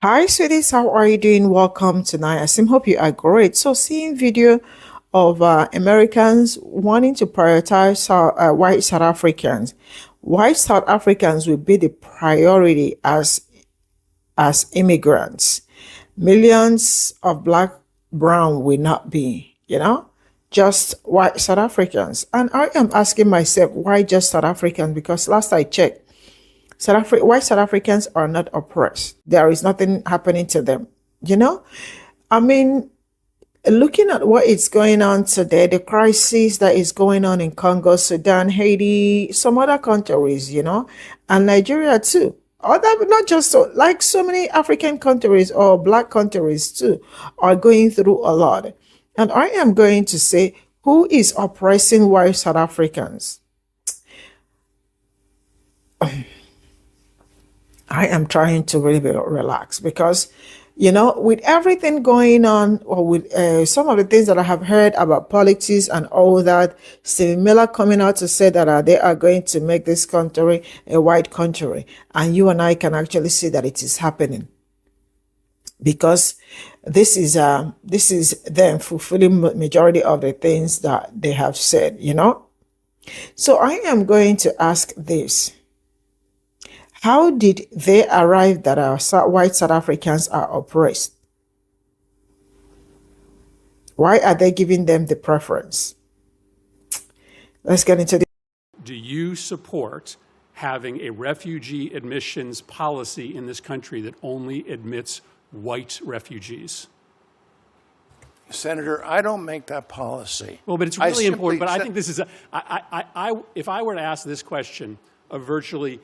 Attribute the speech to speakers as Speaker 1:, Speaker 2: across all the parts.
Speaker 1: Hi, sweeties. How are you doing? Welcome tonight. Hope you are great. So, seeing video of Americans wanting to prioritize white South Africans. White South Africans will be the priority as immigrants. Millions of black, brown will not be. Just white South Africans. And I am asking myself, why just South Africans? Because last I checked, white South Africans are not oppressed. There is nothing happening to them. You know, I mean, looking at what is going on today, the crisis that is going on in Congo, Sudan, Haiti, some other countries, and Nigeria too. Other, not just so, like so many African countries or black countries too, are going through a lot. And I am going to say, who is oppressing white South Africans? I am trying to really relax because, with everything going on, or with some of the things that I have heard about politics and all that, Stephen Miller coming out to say that they are going to make this country a white country. And you and I can actually see that it is happening. Because this is them fulfilling majority of the things that they have said, So I am going to ask this. How did they arrive that our white South Africans are oppressed? Why are they giving them the preference? Let's get into this.
Speaker 2: Do you support having a refugee admissions policy in this country that only admits white refugees?
Speaker 3: Senator, I don't make that policy.
Speaker 2: Well, but it's really important. But I think this is if I were to ask this question of virtually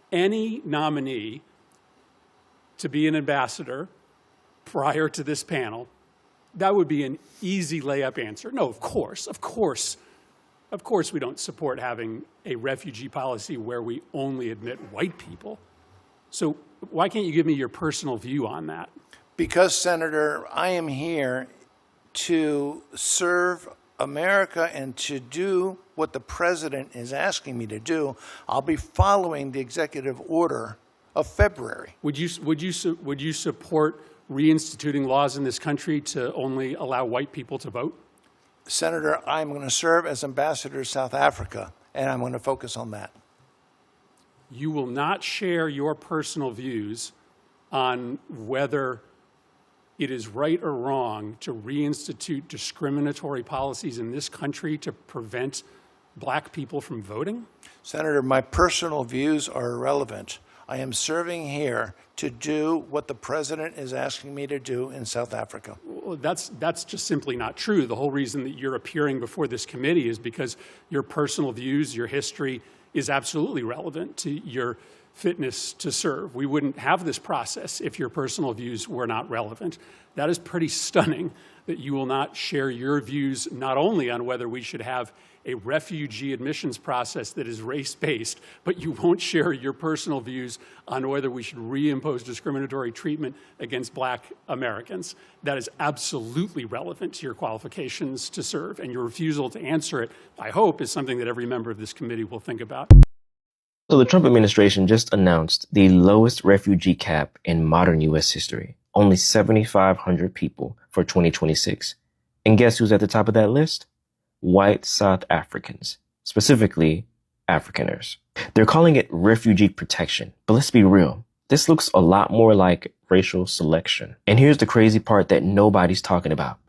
Speaker 2: any nominee to be an ambassador prior to this panel, that would be an easy layup answer. No, of course we don't support having a refugee policy where we only admit white people. So why can't you give me your personal view on that?
Speaker 3: Because, Senator, I am here to serve America and to do what the president is asking me to do. I'll be following the executive order of February.
Speaker 2: Would you support reinstituting laws in this country to only allow white people to vote?
Speaker 3: Senator, I'm going to serve as ambassador to South Africa, and I'm going to focus on that.
Speaker 2: You will not share your personal views on whether it is right or wrong to reinstitute discriminatory policies in this country to prevent black people from voting?
Speaker 3: Senator, my personal views are irrelevant. I am serving here to do what the president is asking me to do in South Africa.
Speaker 2: Well, that's just simply not true. The whole reason that you're appearing before this committee is because your personal views, your history is absolutely relevant to your fitness to serve. We wouldn't have this process if your personal views were not relevant. That is pretty stunning that you will not share your views not only on whether we should have a refugee admissions process that is race-based, but you won't share your personal views on whether we should reimpose discriminatory treatment against black Americans. That is absolutely relevant to your qualifications to serve, and your refusal to answer it, I hope, is something that every member of this committee will think about.
Speaker 4: So the Trump administration just announced the lowest refugee cap in modern U.S. history, only 7,500 people for 2026. And guess who's at the top of that list? White South Africans, specifically Afrikaners. They're calling it refugee protection, but let's be real. This looks a lot more like racial selection. And here's the crazy part that nobody's talking about.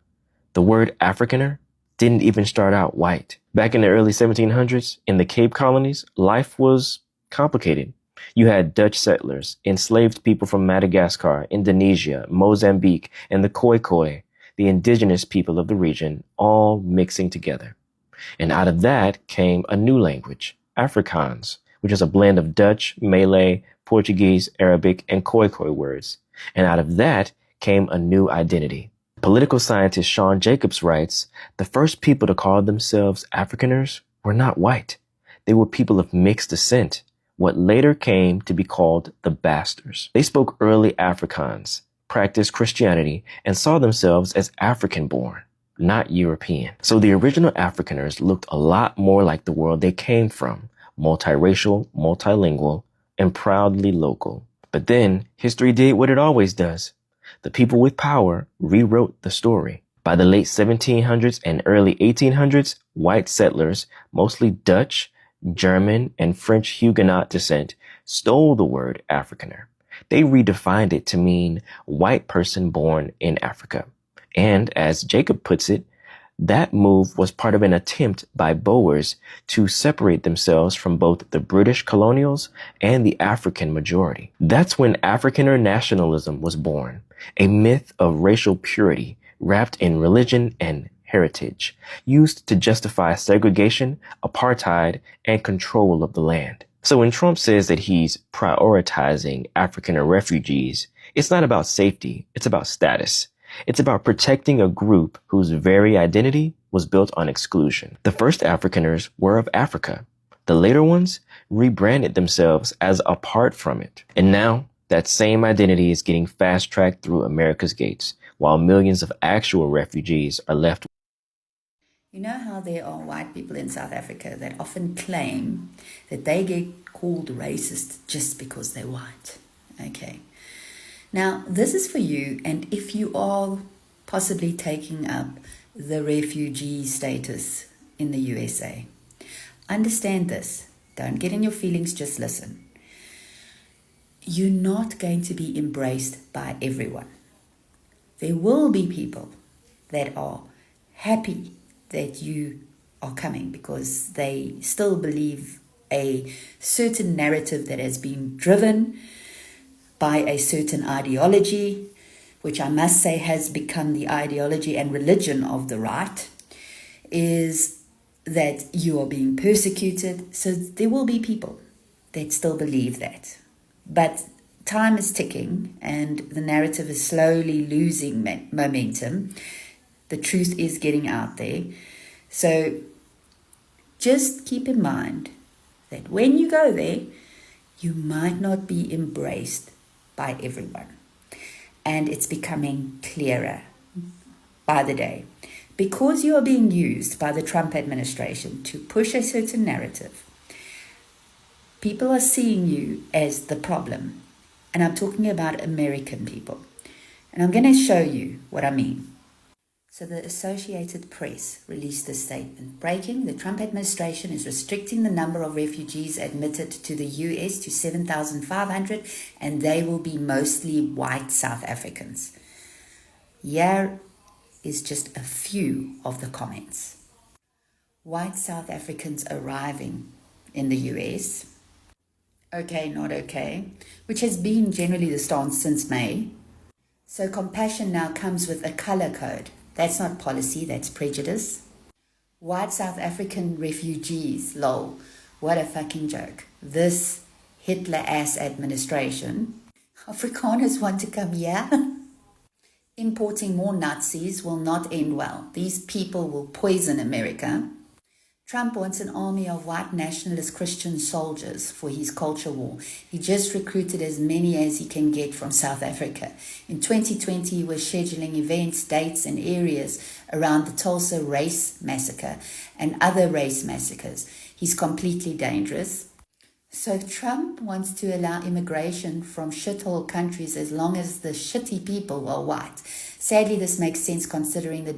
Speaker 4: The word Afrikaner didn't even start out white. Back in the early 1700s, in the Cape colonies, life was complicated. You had Dutch settlers, enslaved people from Madagascar, Indonesia, Mozambique, and the Khoikhoi, the indigenous people of the region, all mixing together. And out of that came a new language, Afrikaans, which is a blend of Dutch, Malay, Portuguese, Arabic, and Khoikhoi words. And out of that came a new identity. Political scientist Sean Jacobs writes, the first people to call themselves Afrikaners were not white. They were people of mixed descent, what later came to be called the Bastards. They spoke early Afrikaans, practiced Christianity, and saw themselves as African-born, not European. So the original Afrikaners looked a lot more like the world they came from, multiracial, multilingual, and proudly local. But then history did what it always does. The people with power rewrote the story. By the late 1700s and early 1800s, white settlers, mostly Dutch, German, and French Huguenot descent, stole the word Afrikaner. They redefined it to mean white person born in Africa. And as Jacob puts it, that move was part of an attempt by Boers to separate themselves from both the British colonials and the African majority. That's when Afrikaner nationalism was born, a myth of racial purity wrapped in religion and heritage, used to justify segregation, apartheid, and control of the land. So when Trump says that he's prioritizing Afrikaner refugees, it's not about safety, it's about status. It's about protecting a group whose very identity was built on exclusion. The first Afrikaners were of Africa. The later ones rebranded themselves as apart from it. And now that same identity is getting fast-tracked through America's gates, while millions of actual refugees are left.
Speaker 5: You know how there are white people in South Africa that often claim that they get called racist just because they're white. Okay. Now, this is for you, and if you are possibly taking up the refugee status in the USA, understand this. Don't get in your feelings, just listen. You're not going to be embraced by everyone. There will be people that are happy that you are coming because they still believe a certain narrative that has been driven by a certain ideology, which I must say has become the ideology and religion of the right, is that you are being persecuted. So there will be people that still believe that. But time is ticking and the narrative is slowly losing momentum. The truth is getting out there. So just keep in mind that when you go there, you might not be embraced by everyone. And it's becoming clearer by the day. Because you are being used by the Trump administration to push a certain narrative, people are seeing you as the problem. And I'm talking about American people. And I'm going to show you what I mean. So the Associated Press released a statement. Breaking, the Trump administration is restricting the number of refugees admitted to the US to 7,500, and they will be mostly white South Africans. Here is just a few of the comments. White South Africans arriving in the US. Okay, not okay, which has been generally the stance since May. So compassion now comes with a color code. That's not policy, that's prejudice. White South African refugees, lol. What a fucking joke. This Hitler-ass administration. Afrikaners want to come here. Importing more Nazis will not end well. These people will poison America. Trump wants an army of white nationalist Christian soldiers for his culture war. He just recruited as many as he can get from South Africa. In 2020, he was scheduling events, dates, and areas around the Tulsa race massacre and other race massacres. He's completely dangerous. So Trump wants to allow immigration from shithole countries as long as the shitty people are white. Sadly, this makes sense considering the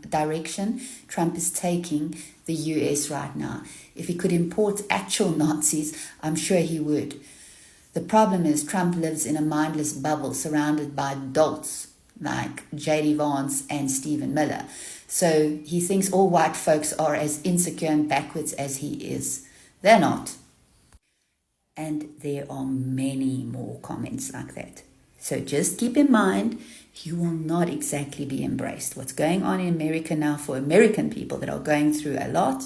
Speaker 5: direction Trump is taking the US right now. If he could import actual Nazis, I'm sure he would. The problem is Trump lives in a mindless bubble surrounded by adults like J.D. Vance and Stephen Miller. So he thinks all white folks are as insecure and backwards as he is. They're not. And there are many more comments like that. So just keep in mind, you will not exactly be embraced. What's going on in America now for American people that are going through a lot,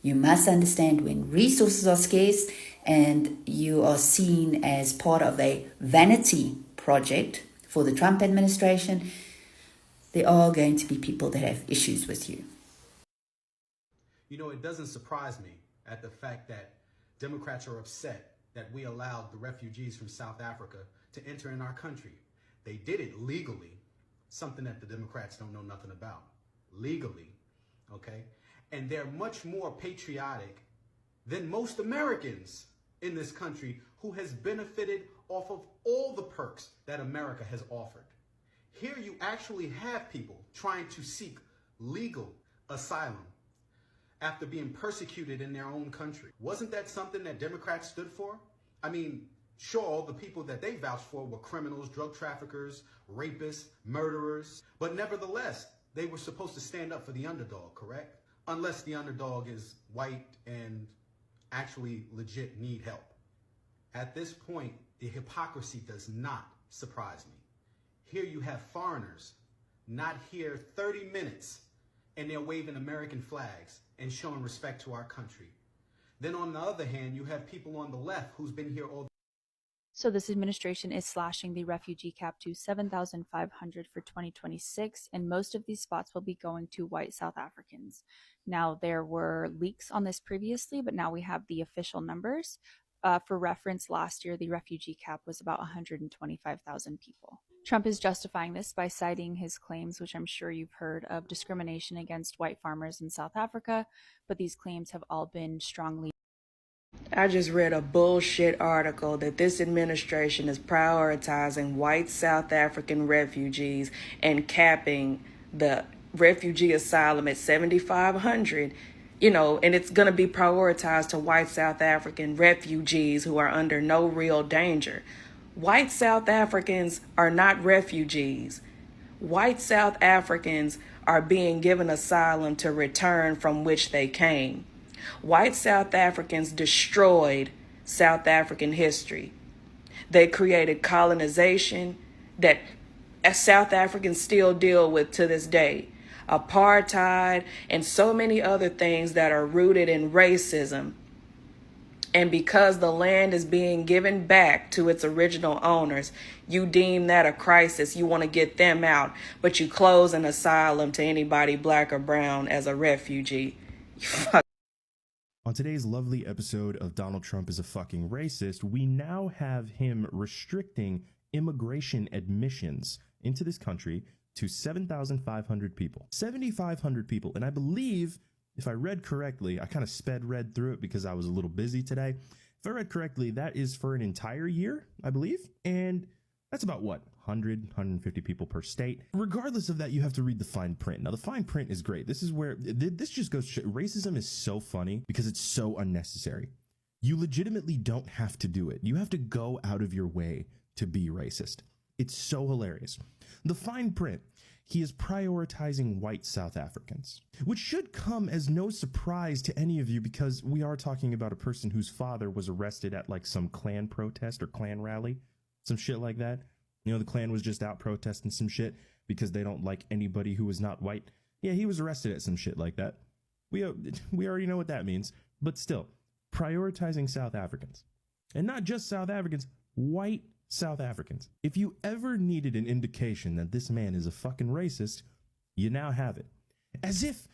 Speaker 5: you must understand when resources are scarce and you are seen as part of a vanity project for the Trump administration, there are going to be people that have issues with you.
Speaker 6: You know, it doesn't surprise me at the fact that Democrats are upset that we allowed the refugees from South Africa to enter in our country. They did it legally, something that the Democrats don't know nothing about. Legally, okay? And they're much more patriotic than most Americans in this country who has benefited off of all the perks that America has offered. Here you actually have people trying to seek legal asylum after being persecuted in their own country. Wasn't that something that Democrats stood for? I mean, sure, all the people that they vouched for were criminals, drug traffickers, rapists, murderers, but nevertheless, they were supposed to stand up for the underdog, correct? Unless the underdog is white and actually legit need help. At this point, the hypocrisy does not surprise me. Here you have foreigners not here 30 minutes and they're waving American flags and showing respect to our country. Then on the other hand, you have people on the left who's been here all.
Speaker 7: So this administration is slashing the refugee cap to 7,500 for 2026, and most of these spots will be going to white South Africans. Now, there were leaks on this previously, but now we have the official numbers. For reference, last year, the refugee cap was about 125,000 people. Trump is justifying this by citing his claims, which I'm sure you've heard, of discrimination against white farmers in South Africa, but these claims have all been strongly.
Speaker 8: I just read a bullshit article that this administration is prioritizing white South African refugees and capping the refugee asylum at 7,500, and it's going to be prioritized to white South African refugees who are under no real danger. White South Africans are not refugees. White South Africans are being given asylum to return from which they came. White South Africans destroyed South African history. They created colonization that South Africans still deal with to this day. Apartheid and so many other things that are rooted in racism. And because the land is being given back to its original owners, you deem that a crisis. You want to get them out, but you close an asylum to anybody black or brown as a refugee.
Speaker 9: On today's lovely episode of Donald Trump is a fucking racist, we now have him restricting immigration admissions into this country to 7,500 people. 7,500 people. And I believe, if I read correctly, I kind of read through it because I was a little busy today. If I read correctly, that is for an entire year, I believe. And that's about what? 100, 150 people per state. Regardless of that, you have to read the fine print. Now, the fine print is great. This is where this just goes. Racism is so funny because it's so unnecessary. You legitimately don't have to do it. You have to go out of your way to be racist. It's so hilarious. The fine print. He is prioritizing white South Africans, which should come as no surprise to any of you because we are talking about a person whose father was arrested at like some Klan protest or Klan rally, some shit like that. The Klan was just out protesting some shit because they don't like anybody who is not white. Yeah, he was arrested at some shit like that. We already know what that means. But still, prioritizing South Africans. And not just South Africans, white South Africans. If you ever needed an indication that this man is a fucking racist, you now have it. As if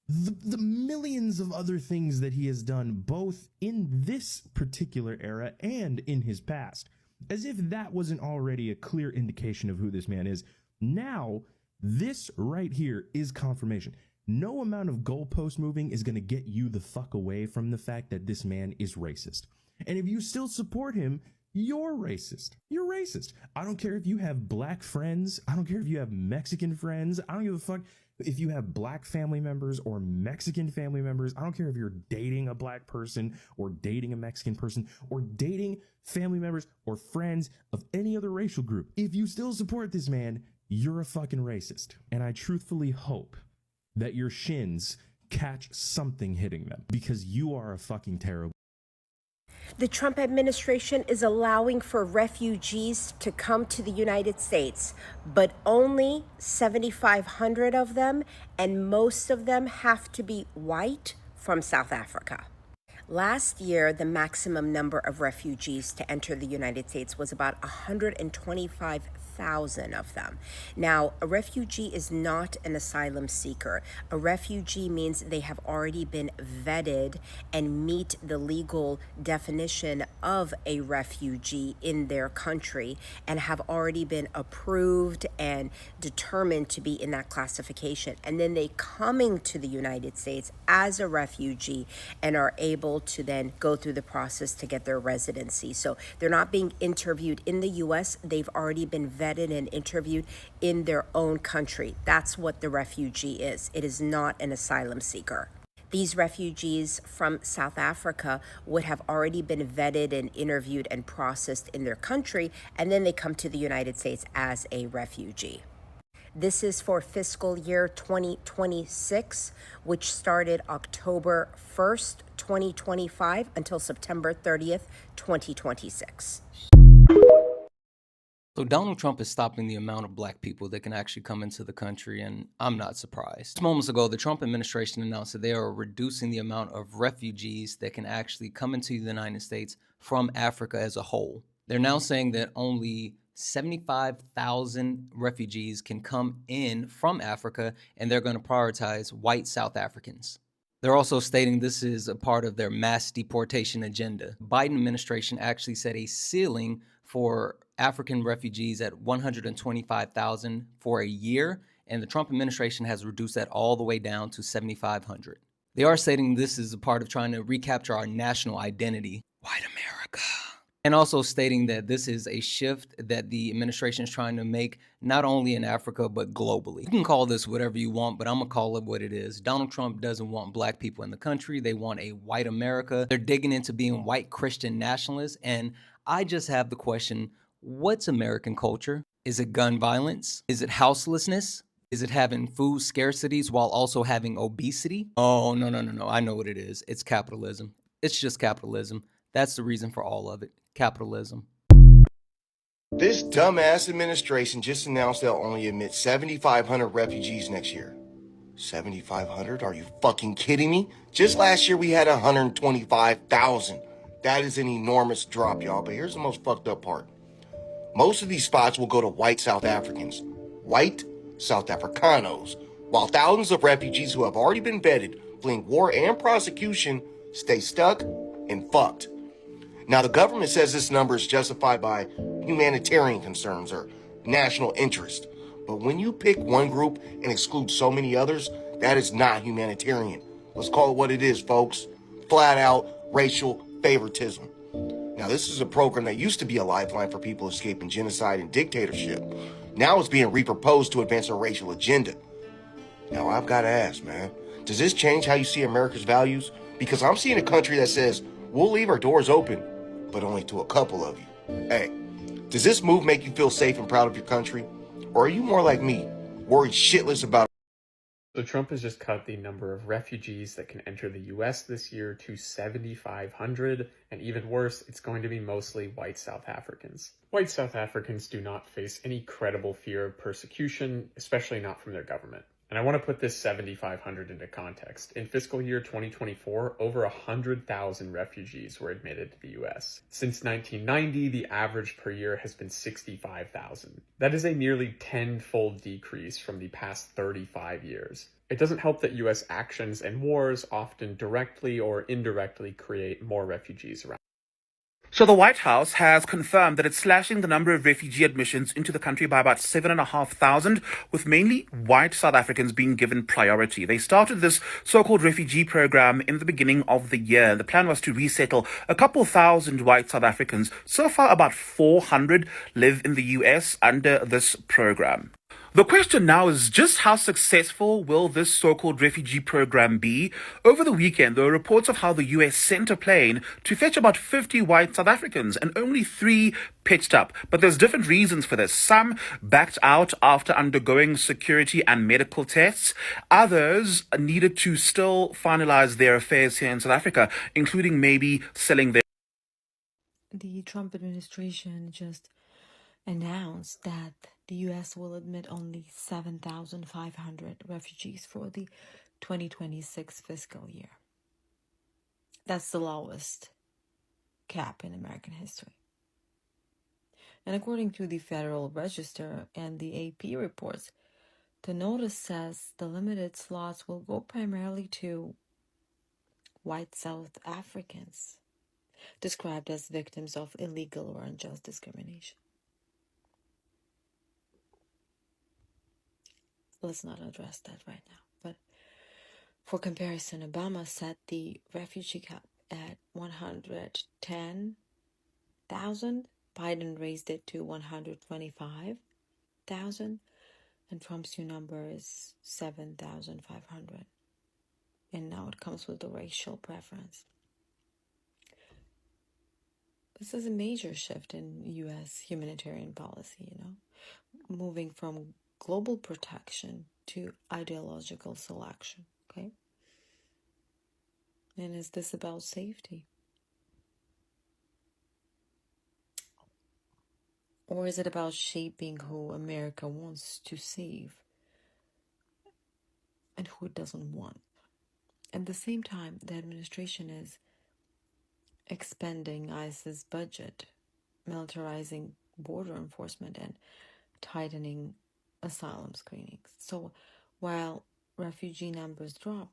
Speaker 9: the millions of other things that he has done, both in this particular era and in his past, as if that wasn't already a clear indication of who this man is. Now, this right here is confirmation. No amount of goalpost moving is going to get you the fuck away from the fact that this man is racist. And if you still support him, you're racist. You're racist. I don't care if you have black friends. I don't care if you have Mexican friends. I don't give a fuck if you have black family members or Mexican family members. I don't care if you're dating a black person or dating a Mexican person or dating family members or friends of any other racial group. If you still support this man, you're a fucking racist. And I truthfully hope that your shins catch something hitting them because you are a fucking terrible.
Speaker 10: The Trump administration is allowing for refugees to come to the United States, but only 7,500 of them, and most of them have to be white from South Africa. Last year, the maximum number of refugees to enter the United States was about 125,000 of them. Now, a refugee is not an asylum seeker. A refugee means they have already been vetted and meet the legal definition of a refugee in their country and have already been approved and determined to be in that classification. And then they coming to the United States as a refugee and are able to then go through the process to get their residency. So they're not being interviewed in the US, they've already been vetted and interviewed in their own country. That's what the refugee is. It is not an asylum seeker. These refugees from South Africa would have already been vetted and interviewed and processed in their country, and then they come to the United States as a refugee. This is for fiscal year 2026, which started October 1st, 2025 until September 30th, 2026.
Speaker 11: So Donald Trump is stopping the amount of black people that can actually come into the country, and I'm not surprised. Moments ago, the Trump administration announced that they are reducing the amount of refugees that can actually come into the United States from Africa as a whole. They're now saying that only 75,000 refugees can come in from Africa, and they're going to prioritize white South Africans. They're also stating this is a part of their mass deportation agenda. Biden administration actually set a ceiling for African refugees at 125,000 for a year, and the Trump administration has reduced that all the way down to 7,500. They are stating this is a part of trying to recapture our national identity, white America. And also stating that this is a shift that the administration is trying to make not only in Africa, but globally. You can call this whatever you want, but I'm gonna call it what it is. Donald Trump doesn't want black people in the country. They want a white America. They're digging into being white Christian nationalists. And I just have the question, what's American culture? Is it gun violence? Is it houselessness? Is it having food scarcities while also having obesity? Oh, no. I know what it is. It's capitalism. It's just capitalism. That's the reason for all of it. Capitalism.
Speaker 12: This dumbass administration just announced they'll only admit 7,500 refugees next year. 7,500? Are you fucking kidding me? Just last year we had 125,000. That is an enormous drop, y'all. But here's the most fucked up part. Most of these spots will go to white South Africans. White South Africanos. While thousands of refugees who have already been vetted, fleeing war and prosecution, stay stuck and fucked. Now, the government says this number is justified by humanitarian concerns or national interest. But when you pick one group and exclude so many others, that is not humanitarian. Let's call it what it is, folks. Flat out racial favoritism. Now, this is a program that used to be a lifeline for people escaping genocide and dictatorship. Now it's being reproposed to advance a racial agenda. Now, I've got to ask, man, does this change how you see America's values? Because I'm seeing a country that says, we'll leave our doors open, but only to a couple of you. Hey, does this move make you feel safe and proud of your country? Or are you more like me, worried shitless about...
Speaker 13: So Trump has just cut the number of refugees that can enter the US this year to 7,500, and even worse, it's going to be mostly white South Africans. White South Africans do not face any credible fear of persecution, especially not from their government. And I want to put this 7,500 into context. In fiscal year 2024, over 100,000 refugees were admitted to the US. Since 1990, the average per year has been 65,000. That is a nearly tenfold decrease from the past 35 years. It doesn't help that US actions and wars often directly or indirectly create more refugees around.
Speaker 14: So the White House has confirmed that it's slashing the number of refugee admissions into the country by about 7,500, with mainly white South Africans being given priority. They started this so-called refugee program in the beginning of the year. The plan was to resettle a couple thousand white South Africans. So far, about 400 live in the US under this program. The question now is just how successful will this so-called refugee program be? Over the weekend, there were reports of how the US sent a plane to fetch about 50 white South Africans, and only 3 pitched up. But there's different reasons for this. Some backed out after undergoing security and medical tests. Others needed to still finalize their affairs here in South Africa, including maybe selling their...
Speaker 15: The Trump administration just announced that the U.S. will admit only 7,500 refugees for the 2026 fiscal year. That's the lowest cap in American history. And according to the Federal Register and the AP reports, the notice says the limited slots will go primarily to white South Africans, described as victims of illegal or unjust discrimination. Let's not address that right now. But for comparison, Obama set the refugee cap at 110,000. Biden raised it to 125,000. And Trump's new number is 7,500. And now it comes with the racial preference. This is a major shift in U.S. humanitarian policy, moving from global protection to ideological selection, okay? And is this about safety? Or is it about shaping who America wants to save and who it doesn't want? At the same time, the administration is expanding ICE's budget, militarizing border enforcement, and tightening asylum screenings. So while refugee numbers drop,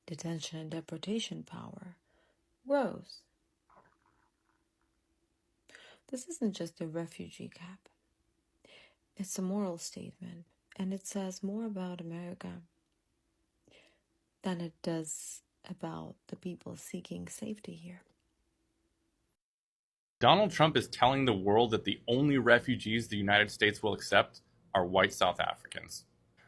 Speaker 15: detention and deportation power grows. This isn't just a refugee cap. It's a moral statement, and it says more about America than it does about the people seeking safety here.
Speaker 16: Donald Trump is telling the world that the only refugees the United States will accept are white South Africans.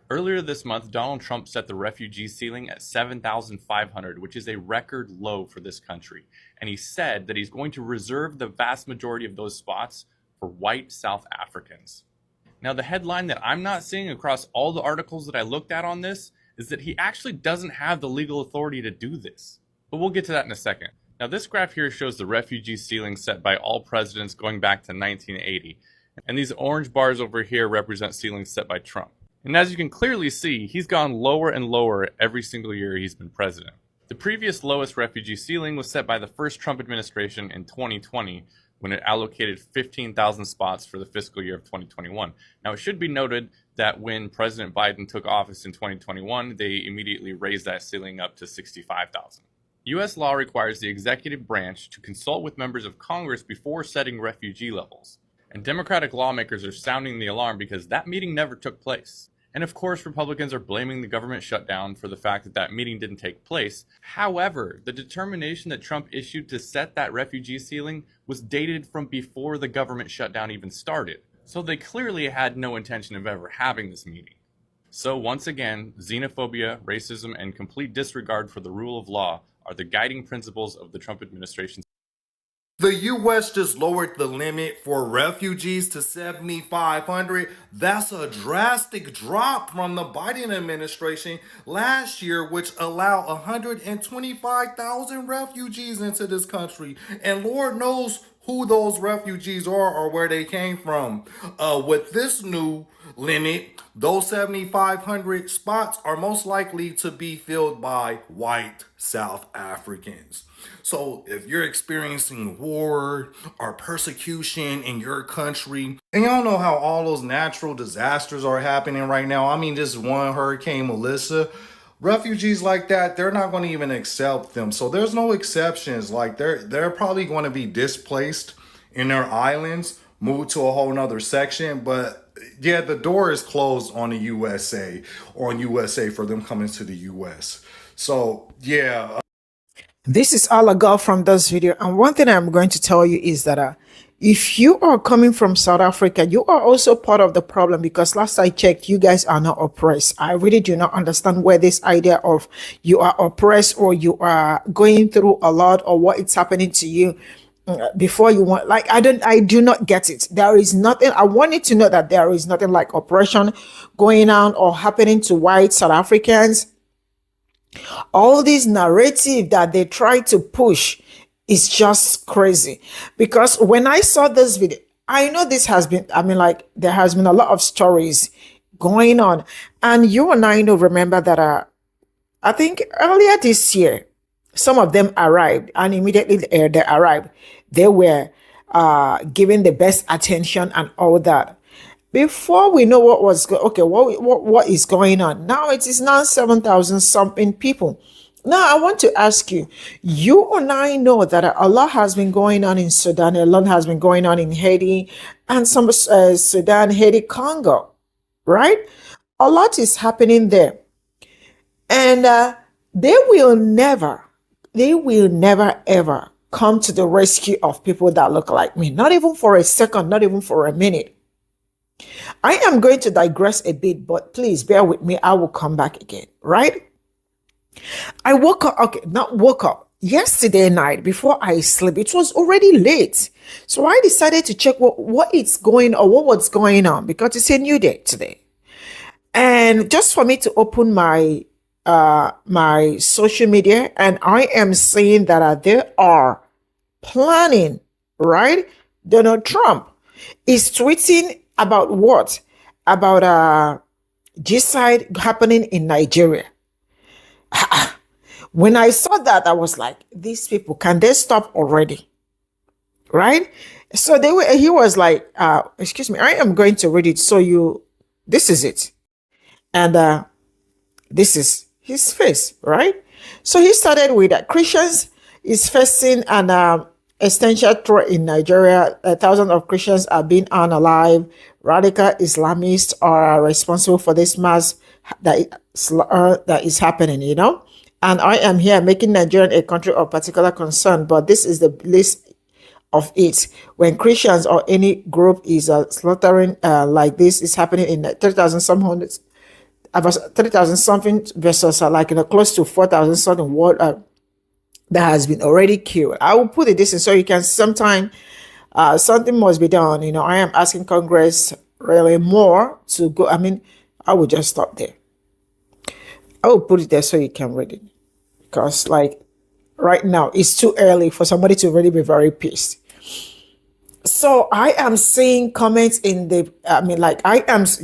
Speaker 16: Earlier this month, Donald Trump set the refugee ceiling at 7,500, which is a record low for this country. And he said that he's going to reserve the vast majority of those spots for white South Africans. Now, the headline that I'm not seeing across all the articles that I looked at on this is that he actually doesn't have the legal authority to do this. But we'll get to that in a second. Now, this graph here shows the refugee ceiling set by all presidents going back to 1980. And these orange bars over here represent ceilings set by Trump. And as you can clearly see, he's gone lower and lower every single year he's been president. The previous lowest refugee ceiling was set by the first Trump administration in 2020, when it allocated 15,000 spots for the fiscal year of 2021. Now, it should be noted that when President Biden took office in 2021, they immediately raised that ceiling up to 65,000. U.S. law requires the executive branch to consult with members of Congress before setting refugee levels. And Democratic lawmakers are sounding the alarm because that meeting never took place. And of course, Republicans are blaming the government shutdown for the fact that that meeting didn't take place. However, the determination that Trump issued to set that refugee ceiling was dated from before the government shutdown even started. So they clearly had no intention of ever having this meeting. So once again, xenophobia, racism, and complete disregard for the rule of law are the guiding principles of the Trump administration.
Speaker 17: The U.S. just lowered the limit for refugees to 7,500. That's a drastic drop from the Biden administration last year, which allowed 125,000 refugees into this country. And Lord knows who those refugees are or where they came from. With this new limit, those 7,500 spots are most likely to be filled by white South Africans. So if you're experiencing war or persecution in your country, and y'all know how all those natural disasters are happening right now. I mean, just one Hurricane Melissa. Refugees like that, they're not going to even accept them. So there's no exceptions. Like they're probably going to be displaced in their islands, moved to a whole nother section. But yeah, the door is closed on the USA or on USA for them coming to the US. So yeah.
Speaker 1: This is all I got from this video. And one thing I'm going to tell you is that if you are coming from South Africa, you are also part of the problem, because last I checked, you guys are not oppressed. I really do not understand where this idea of you are oppressed or you are going through a lot or what it's happening to you before you want, like, I do not get it. There is nothing. I wanted to know that there is nothing like oppression going on or happening to white South Africans. All this narrative that they try to push is just crazy. Because when I saw this video, I know this has been, there has been a lot of stories going on. And you and I know, remember that I think earlier this year, some of them arrived, and immediately they arrived, they were given the best attention and all that. Before we know what was what is going on now, it is now 7,000 something people. Now I want to ask you, you and I know that a lot has been going on in Sudan, a lot has been going on in Haiti, and some Sudan, Haiti, Congo, right? A lot is happening there, and they will never they will never ever come to the rescue of people that look like me. Not even for a second, not even for a minute. I am going to digress a bit, but please bear with me. I will come back again, right? I woke up, okay, not woke up. Yesterday night before I sleep, it was already late. So I decided to check what is going or what was going on because it's a new day today. And just for me to open my my social media, and I am seeing that they are planning, right? Donald Trump is tweeting about what? About genocide happening in Nigeria. When I saw that, I was like, these people, can they stop already? Right? So he was like, excuse me, I am going to read it. So this is it. And this is his face, right? So he started with that Christians is facing an existential threat in Nigeria. Thousands of Christians are being unalive. Radical Islamists are responsible for this mass that is happening, you know? And I am here making Nigeria a country of particular concern, but this is the list of it. When Christians or any group is slaughtering like this is happening in 3,000 something versus close to 4,000 something world that has been already killed. I will put it this in so you can sometime something must be done. You know, I am asking Congress really more to go. I mean, I will just stop there. I will put it there so you can read it. Because right now, it's too early for somebody to really be very pissed. So I am seeing comments in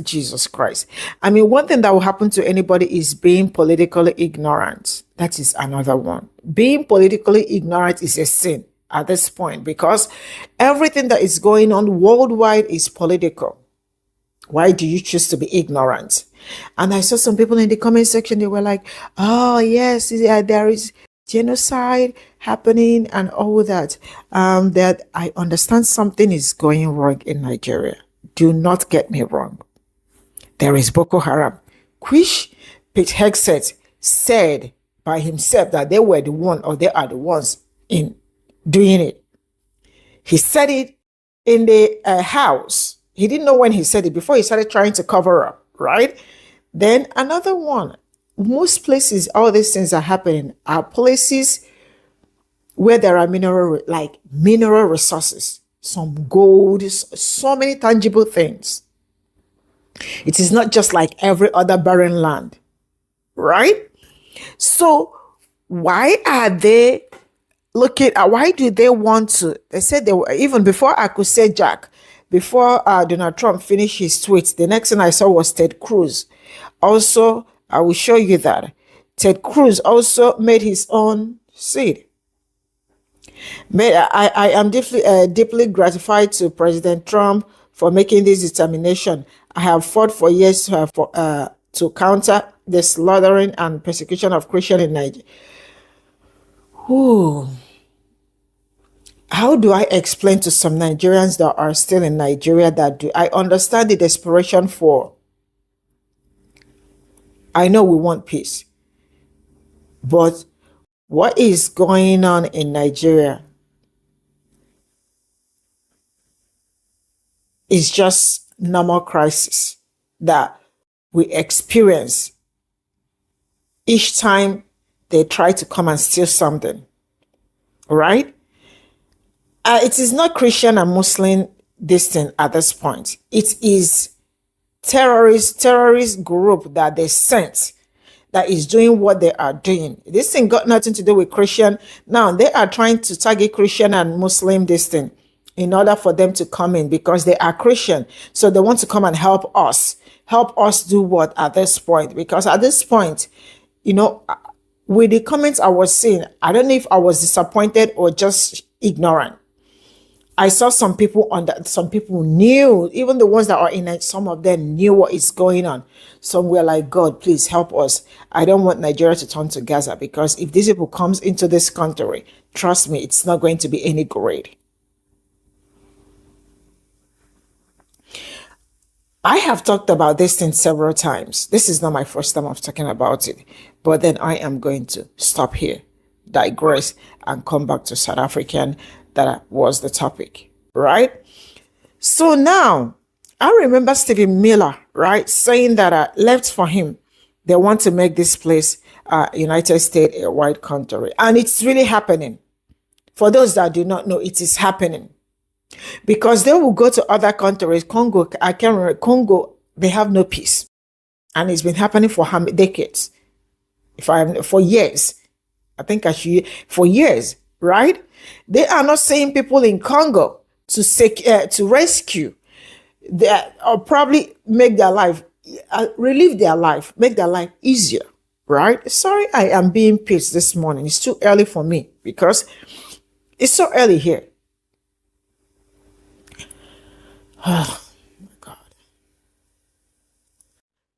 Speaker 1: Jesus Christ. I mean, one thing that will happen to anybody is being politically ignorant. That is another one. Being politically ignorant is a sin at this point because everything that is going on worldwide is political. Why do you choose to be ignorant? And I saw some people in the comment section, they were like, oh, yes, there is genocide happening and all that. That I understand something is going wrong in Nigeria. Do not get me wrong. There is Boko Haram, which Pe0ple said by himself that they were the one or they are the ones in doing it. He said it in the house. He didn't know when he said it before he started trying to cover up, right? Then another one. Most places, all these things are happening are places where there are mineral resources, some gold, so many tangible things. It is not just like every other barren land, right? So why are they looking at, why do they want to, they said they were, even before I could say Jack, before Donald Trump finished his tweets, the next thing I saw was Ted Cruz. Also, I will show you that. Ted Cruz also made his own seed. I am deeply gratified to President Trump for making this determination. I have fought for years to counter the slaughtering and persecution of Christians in Nigeria. How do I explain to some Nigerians that are still in Nigeria that I understand the desperation for? I know we want peace, but what is going on in Nigeria is just normal crisis that we experience each time they try to come and steal something, right? It is not Christian and Muslim this thing at this point. It is terrorist group that they sent that is doing what they are doing. This thing got nothing to do with Christian. Now they are trying to target Christian and Muslim this thing in order for them to come in because they are Christian. So they want to come and help us do what at this point? Because at this point, you know, with the comments I was seeing, I don't know if I was disappointed or just ignorant. I saw some people some people knew, even the ones that are in it, some of them knew what is going on. Some were like, God, please help us. I don't want Nigeria to turn to Gaza because if these people comes into this country, trust me, it's not going to be any great. I have talked about this thing several times. This is not my first time of talking about it, but then I am going to stop here. digress and come back to South African. That was the topic, right? So now, I remember Stephen Miller, right, saying that left for him, they want to make this place, United States, a white country. And it's really happening. For those that do not know, it is happening. Because they will go to other countries. Congo, I can't remember, Congo, they have no peace. And it's been happening for how many decades? For years. I think for years, right? They are not saying people in Congo to rescue, or probably make their life, relieve their life, make their life easier, right? Sorry, I am being pissed this morning. It's too early for me because it's so early here. Oh my God.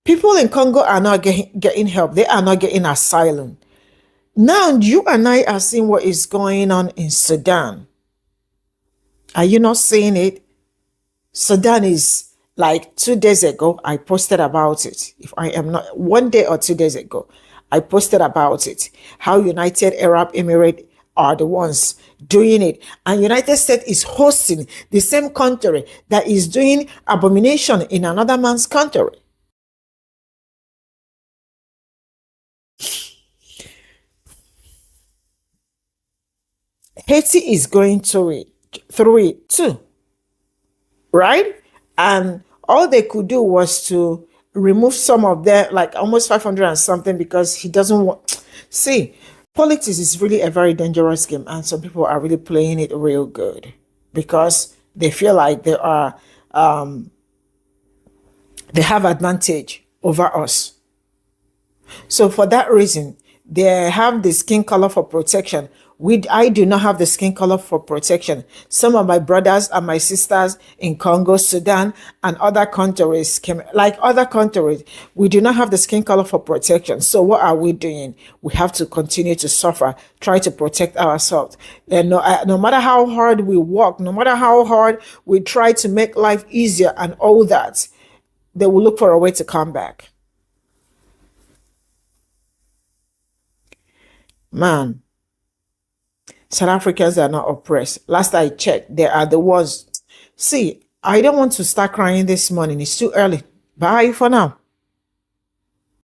Speaker 1: People in Congo are not getting help. They are not getting asylum. Now you and I are seeing what is going on in Sudan. Are you not seeing it? Sudan is like 2 days ago, I posted about it. If I am not, 1 day or 2 days ago, I posted about it. How United Arab Emirates are the ones doing it. And United States is hosting the same country that is doing abomination in another man's country. Haiti is going through it too, right? And all they could do was to remove some of their, like almost 500 and something, because he doesn't want. See, politics is really a very dangerous game, and some people are really playing it real good because they feel like they are, they have advantage over us. So for that reason, they have the skin color for protection. I do not have the skin color for protection. Some of my brothers and my sisters in Congo, Sudan, and other countries, we do not have the skin color for protection. So what are we doing? We have to continue to suffer, try to protect ourselves. And no matter how hard we work, no matter how hard we try to make life easier and all that, they will look for a way to come back. Man, South Africans are not oppressed. Last I checked, they are the ones. See, I don't want to start crying this morning. It's too early. Bye for now.